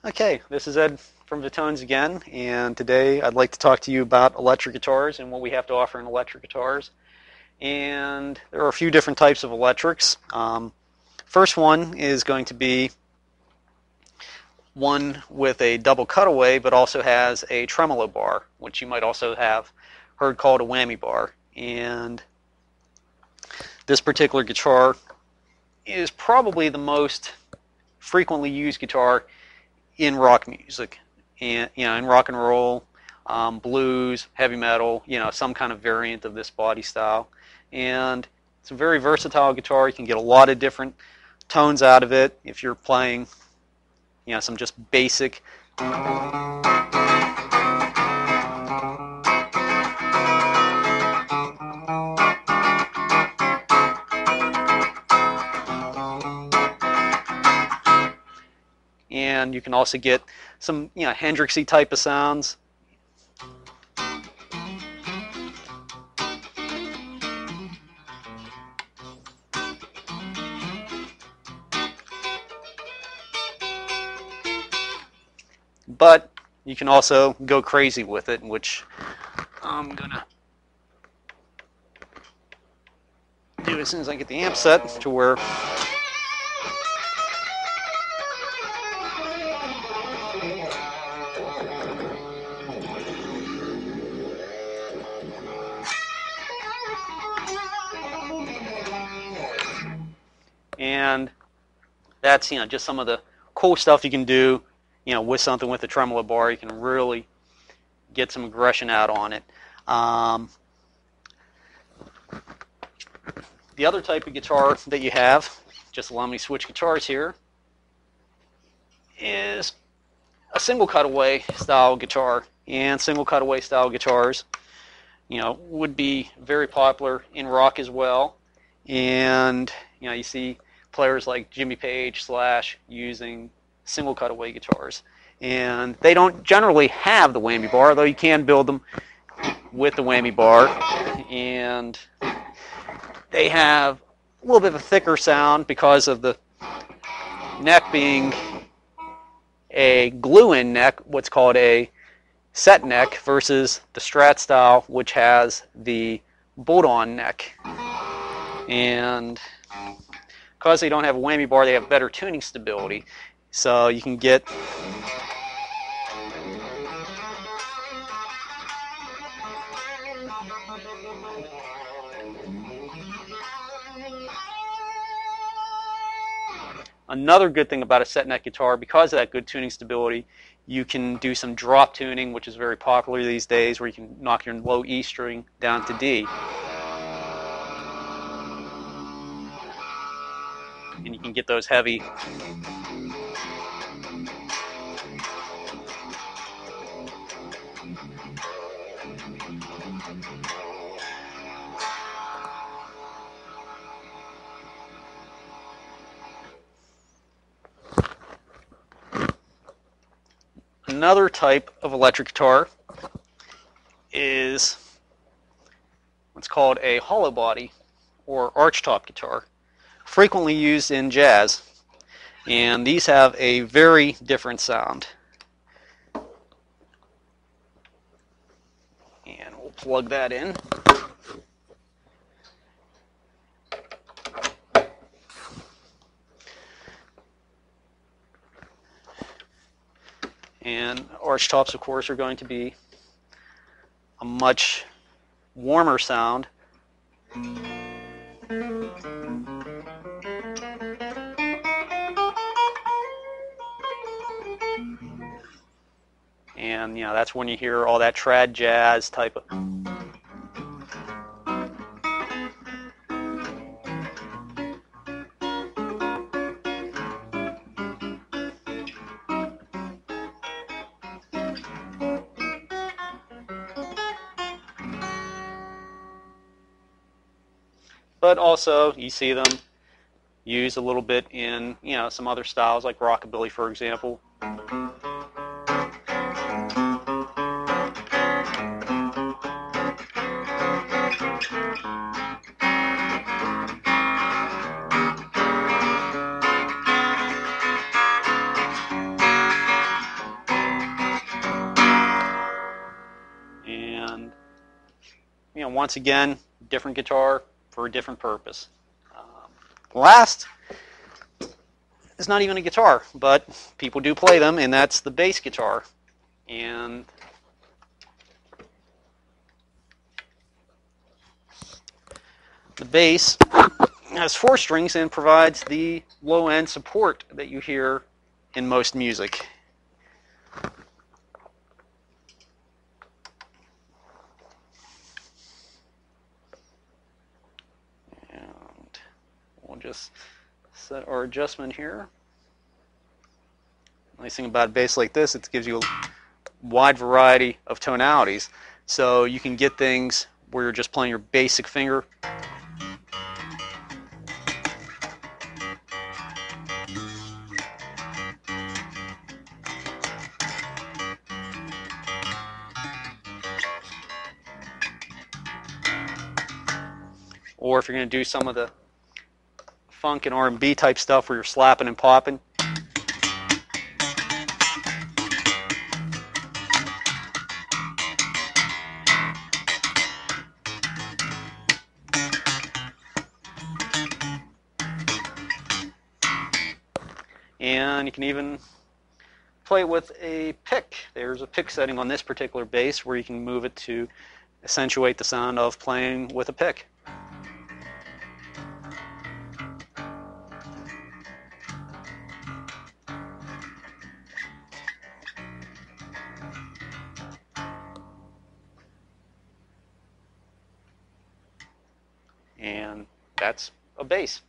Okay, this is Ed from Vittones again, and today I'd like to talk to you about electric guitars and what we have to offer in electric guitars. And there are a few different types of electrics. First one is going to be one with a double cutaway, but also has a tremolo bar, which you might also have heard called a whammy bar. And this particular guitar is probably the most frequently used guitar in rock music, and in rock and roll, blues, heavy metal, some kind of variant of this body style. And it's a very versatile guitar. You can get a lot of different tones out of it if you're playing, some just basic. And you can also get some, Hendrixy type of sounds. But you can also go crazy with it, which I'm gonna do as soon as I get the amp set to where and that's just some of the cool stuff you can do with something with a tremolo bar. You can really get some aggression out on it. The other type of guitar that you have, just allow me to switch guitars here, is a single cutaway style guitar. And single cutaway style guitars would be very popular in rock as well. And you see players like Jimmy Page Slash using single cutaway guitars, and they don't generally have the whammy bar, though you can build them with the whammy bar, and they have a little bit of a thicker sound because of the neck being a glue-in neck, what's called a set neck, versus the Strat style, which has the bolt-on neck. And because they don't have a whammy bar, they have better tuning stability. So you can get another good thing about a set neck guitar, because of that good tuning stability, you can do some drop tuning, which is very popular these days, where you can knock your low E string down to D. And you can get those heavy Another type of electric guitar is what's called a hollow body or archtop guitar, frequently used in jazz, and these have a very different sound. And we'll plug that in. And archtops, of course, are going to be a much warmer sound. And that's when you hear all that trad jazz type of. But also, you see them used a little bit in some other styles like rockabilly, for example. once again, different guitar for a different purpose. Last is not even a guitar, but people do play them, and that's the bass guitar. And the bass has 4 strings and provides the low-end support that you hear in most music. And we'll just set our adjustment here. Nice thing about a bass like this, it gives you a wide variety of tonalities. So you can get things where you're just playing your basic finger. Or if you're going to do some of the funk and R&B type stuff where you're slapping and popping. And you can even play it with a pick. There's a pick setting on this particular bass where you can move it to accentuate the sound of playing with a pick. And that's a bass.